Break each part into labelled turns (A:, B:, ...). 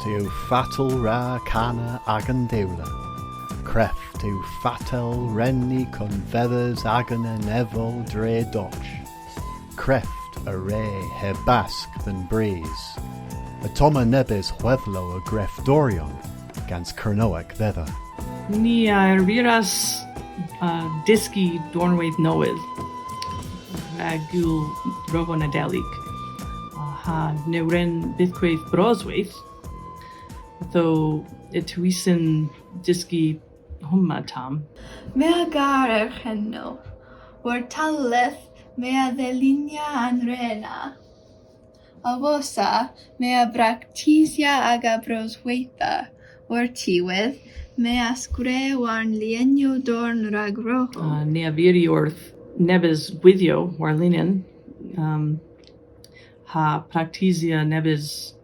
A: yw fatal ra cana ag yn dewla. Crefft yw fatal renni con feathers ag yn enefol dre doch. Crefft a re he basg than breeze. A toma nebys hweflo a gref dorion gans Cernoec feather.
B: Ni viras diski dornwaith nowydd gwyl drogon adelig ha neuren bythcraith broswaith though etwisen diski humma tam.
C: Mea gar heno, o'r talith mea ddelinia anrena. Afosa mea bractisia aga broswaitha, o'r tiwydd mea sgre warn lienio dorn rag rojo.
B: Nea viri orth nebes withio warlinen ha practisia nebes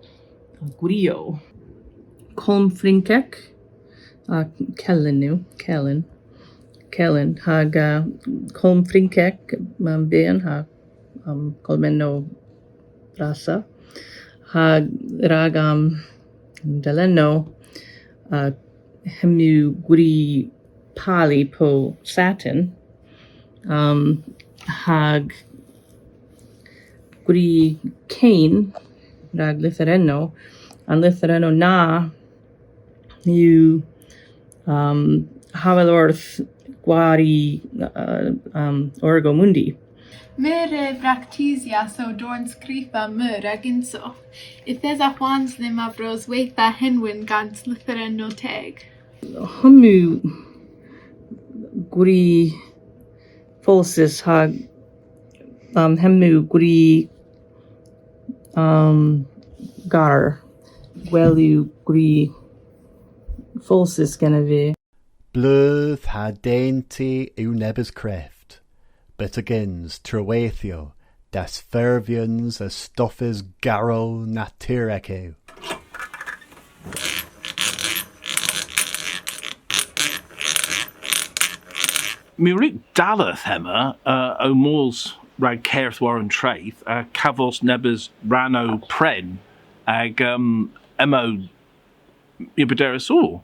B: gurio. Colm flinkek Kellen hag colm flinkek ben ha colmeno brasa hag ragam deleno hemu guri pali po satin hag guri cane rag lithereno an lithereno na you havel orth guari orgo mundi.
C: Mere bractisia so dorn scrifa myr ag inso. Ithes a Juans ddim a broswaitha henwyn gans lytheren no teg.
B: Hemu guri folsis hag hemu guri gar gwelu guri folsis genevi.
A: Blydd ha dainty yw nebys crefft, but agins treweithio, das fervians a stoffes garo naturec yw.
D: Mi rig dalath hema o mols rag cairth warren traith cavos nebys rano pren ag emo ibaderis all.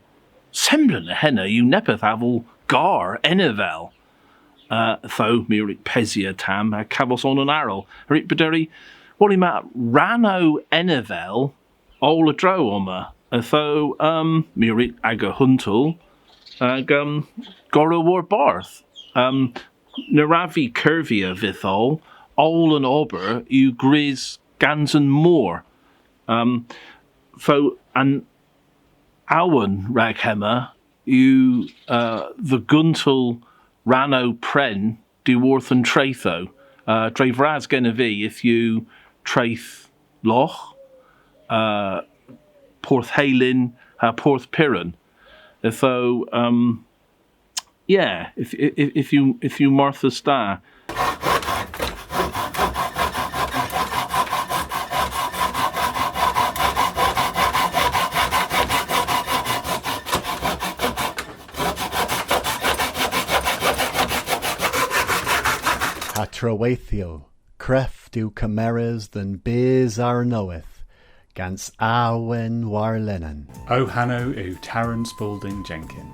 D: Semblan a henna yw nepeth avol gar enevel. Tho mi rig pesia tam cavos on an arrow. Rig baderi wali ma rano enevel all a dro oma. Tho mi rig aga huntul ag goro war barth. Naravi curvia vithol all an ober yw gris gansen moor. Tho an awen rag hema yw the guntul rano pren di worth and treitho. Dref ras gena fi if you treith loch, porth halin, porth piran. Tho yeah, if you Martha Star.
A: Ha treweithio, crefft yw cameras than beers ar knoweth, gans awen war linen.
E: O hanno yw Taran Spalding Jenkin,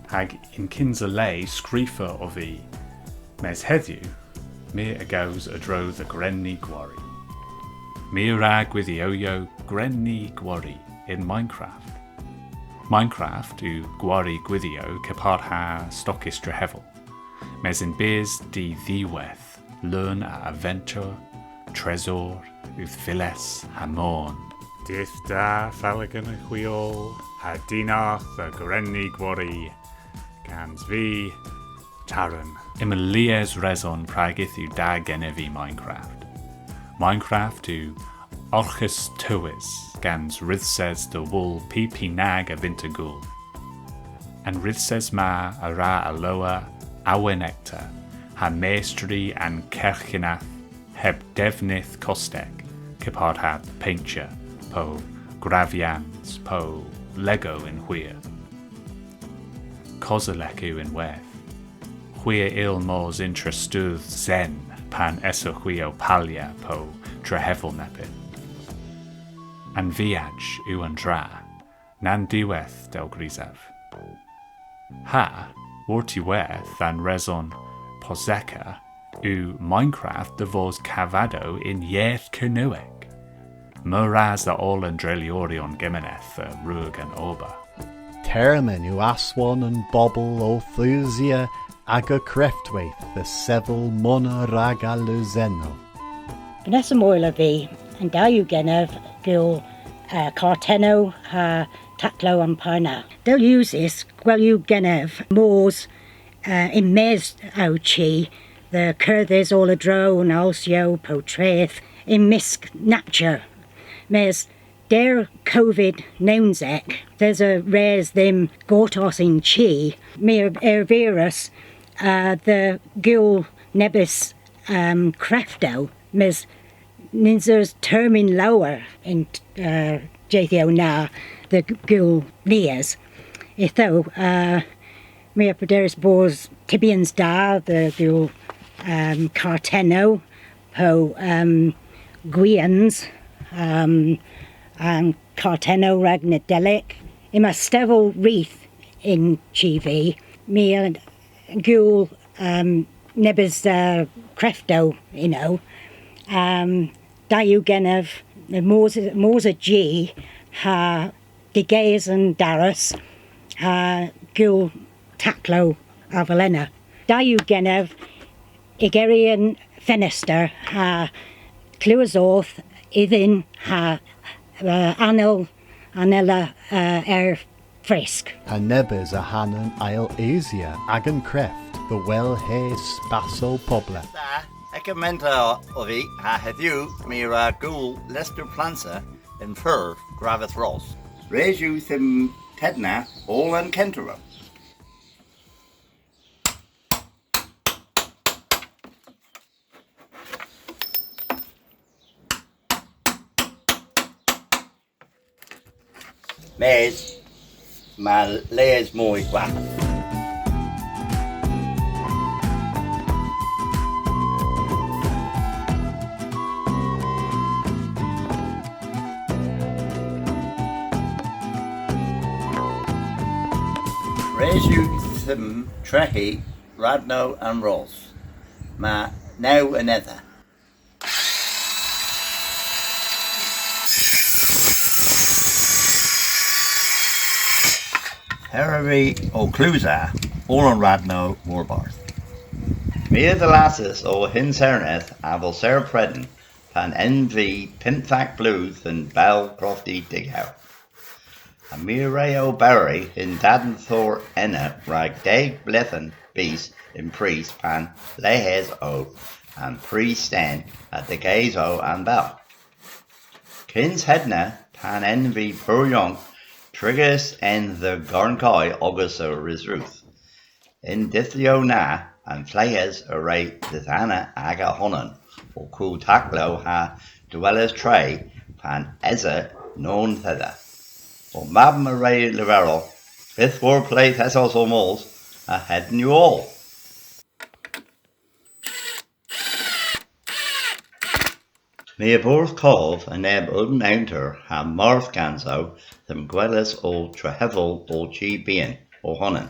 E: hag in kinsa lei scrifa o fi, mes heddiw, mi a gaws a dro the Grenny Gwari. Mi a rag with the oyo Grenny Gwari in Minecraft. Minecraft yw Gwari Gwithio capart ha stockis drehevel. Mes in beers di ddiweth, learn a adventure, tresor, uth files, hamon.
F: Dith da falagan y chwiol, a dinach the Grenny Gwari, gans fi, Taran.
E: Im lies reson pragith yw da genevi Minecraft. Minecraft yw orchus tywys, gans rithses de wool pipi nag a vintagul. And rithses ma a ra a loa awenecta, ha maestri and kerchinath, heb devnith kostek, kipard ha paintja, po gravians, po lego in huir. Kozaleku in weth. Huir il mors intrastuth zen, pan eso huio palia po trehevel nepit. And viaj u and dra. nan diweth del grisaf. Ha, vortiweth than reson poseca, u Minecraft de vos cavado in yeth canoeg. Muraz the all and dreliorion gemeneth rug and oba.
A: Termin u aswan and bobble o thusia aga creftwaith the sevel mona raga luzeno.
G: Gnessa moila vi, and dayu genev gil carteno ha tatlo and pana. They'll use this, you genev, moors in mes au chi, the curthes all a drone also portrayeth in misk nature. Mes der COVID nounsek, there's a res them gotos in chi, mir virus, the gil nebis crefto, mes ninzers termin lower in Jathio na, the gil nears. Itho, mir poderis bors tibians da, the gil carteno, po guians, carteno ragnadelic. Ima stevel wreath in Chivi, me gul nebis crefto, you know. Dayu genev, Mosa G, ha digays and darus, ha gul taklo avalena. Dayu genev, Igerian fenister, ha cluazorth, idin ha anel anella frisk.
A: A nebes a hanan ail asia agan creft the well hay spaso pobla.
H: Ecamenta ovi ha heddiw mira gwl Lester Plansa in fur graveth Ross. Reju thim tedna all and Kentero. Mes ma lees moi kwa. Reju thim trehi Radno and Ross. Ma now another. Heravi o Clusa, all on Radno Warbarth. Mia the lasses o Hinserneth avel Sarah Predden, pan NV Pimthak Blues and Bell Crofty Dighout. A Mire o Barry in Daden Thor Enna rag Dag Blethen Beast in Priest pan Lehes o and Priest Sten at the Gaze o and Bell. Kins Hedna pan NV Puryoung Trigus en the Garnkoi August Risruth. In Dithio na and Flayes array Dithana aga honan, or cool taklo ha dwellers tray pan eza non thither. Or mabm array liberal, fifth war play thessos or moles, a head new all. Me a borth cove and eb uden enter ha marth ganzo them gwellis o trahevel o chi bien o honan,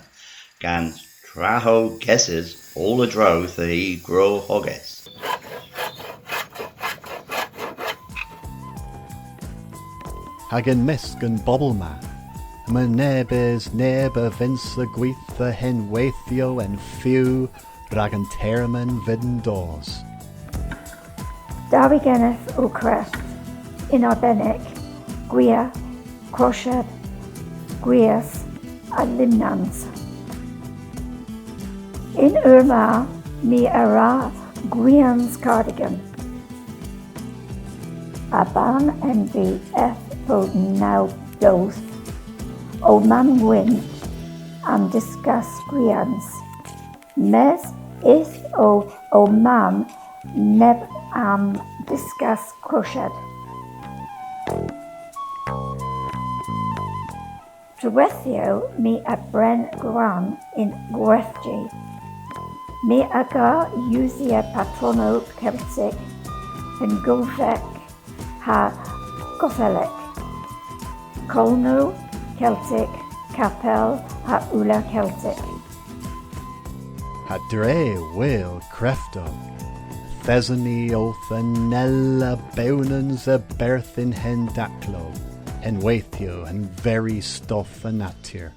H: gan traho guesses all a dro the grow hogges.
A: Hagen misk and bobbleman. Ma nebes neba vince the gweith the hen waithio and few ragan terman vidden doors.
I: Darby Geneth o Crest, in Arbenic, Gwia, Crochet, Gwias, and Limnans. In Irma, mi arath Gwian's cardigan. Aban envy eth Foden now doth, O man win, and discuss Gwians. Mes ith o man neb am discuss crochet. Drewethio mi a bren gran in Gwethgi. Mi aga usia patrono Celtic in Gulfek ha Gothelic. Colno Celtic, Capel a Ula Celtic.
A: Ha dre will crefto. Thesany oath and nella beunans a berthin hen daclo. En weithio and very stuff a natir.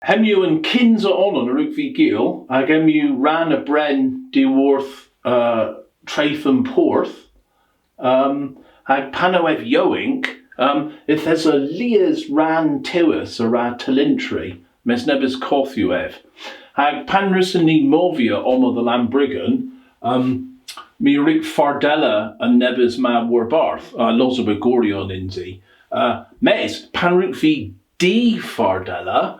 D: Hemu and Kinza on a rug vi gil, ag emu ran a bren di worth traith and porth. Ag panoev yoink, if there's a lias ran tiwis a ra talintry, mes nebis kothuev. Ag panrusani movia omo the lambrigan, mi rik fardella and nebis ma warbarth, lozabagorion inzi. Mes panruk vi di fardella,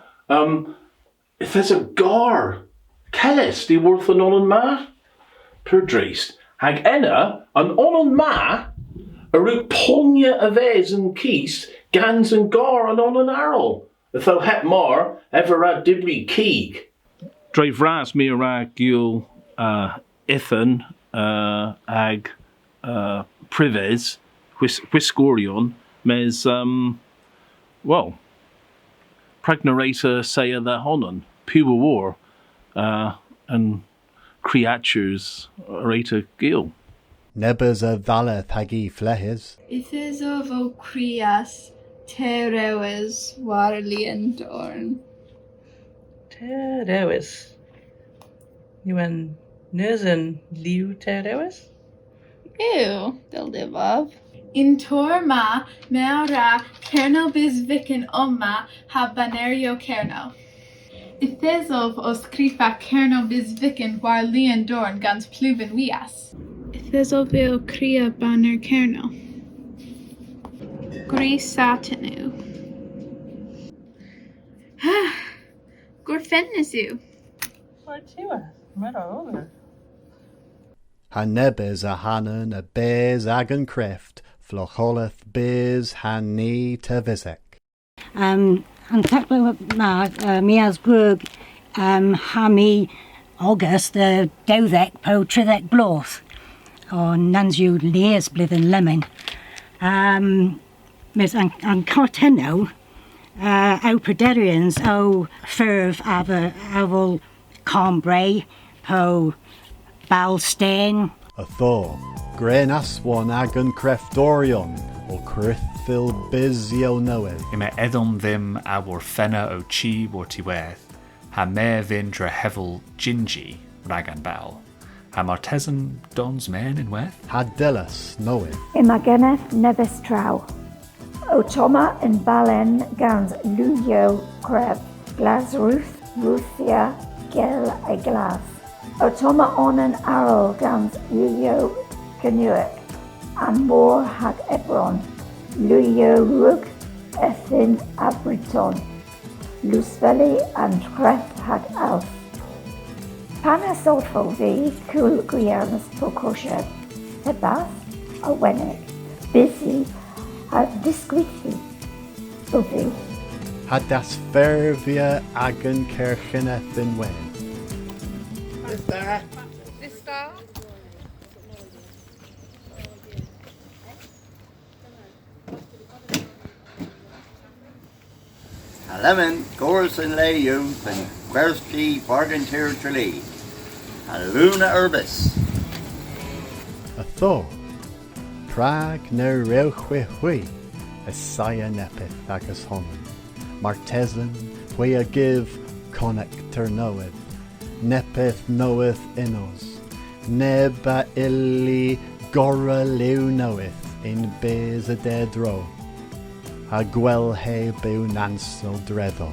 D: if there's a gar, kellis di worth an onan ma, per dreist. Hag enna, an onan ma, a ruk ponya aves and keist, gans and gar an onan arrol. If thou het mar, ever rad dibri keeg. Drave ras mi ra gil, ithan, ag, prives, whiskorion, mes, well, pragnarata saya the honon, pure war, and creatures rata gil.
A: Nebers a valeth hagi flehes.
C: Ithes of o crias terewes warlian dorn.
B: Terewis. You and Nerzen liu terewis?
C: Ew, they'll live of. In Torma, meara kernel bis viken omma habanerio kernel. Ithesov os krifa kernel bis viken warlian dorn gans pluven wias. Ithesov eo kria banner kernel. Gris satinu. Gorfennisu.
B: What you are? Right over.
A: Ha nebes a hanan a bez agan creft, flocholeth bez han ni te visek.
G: An taplo ma mi as grug ha mi August the dewdec po tridec bloth or nansu leers blithen lemon. Mis an carteno o prederians o ferv aval cambray po balstain.
A: A thaw, grain aswan agan creftorion, or crithil bizio noeth.
E: Ima edon them our fenna o chi wortiweth, ha mer vin dra hevel gingi ragan bal, ha martesan dons men in weth.
A: Hadelas noeth.
I: Imageneth nebis trau. Otoma and Balen gans Luyo Krev, Glas Ruth, Ruthia, Gel a Glas. Otoma on an arrow gans Luyo Canuic, and more hag Ebron, Luyo Rug, Ethin Abriton, Lusveli and Kreth hag Alf. Panasotful V, Kul Guiarmas Pokoshev, Sebas, Owenik, Busy, discreetly, Uvi.
A: Hadas fervia agan kircheneth in wen.
H: Lemon, Goris and Layu, and Quersti, Pargentir Trili. Luna Urbis.
A: A thaw. Prag ner reuchwe hui, a saya nepeth agus honon. Martesan, hui a give, connector knoweth. Nepeth knoweth inos. Neba illi gora liu knoweth, in bez a dead row. A gwel he bew nansel dredo.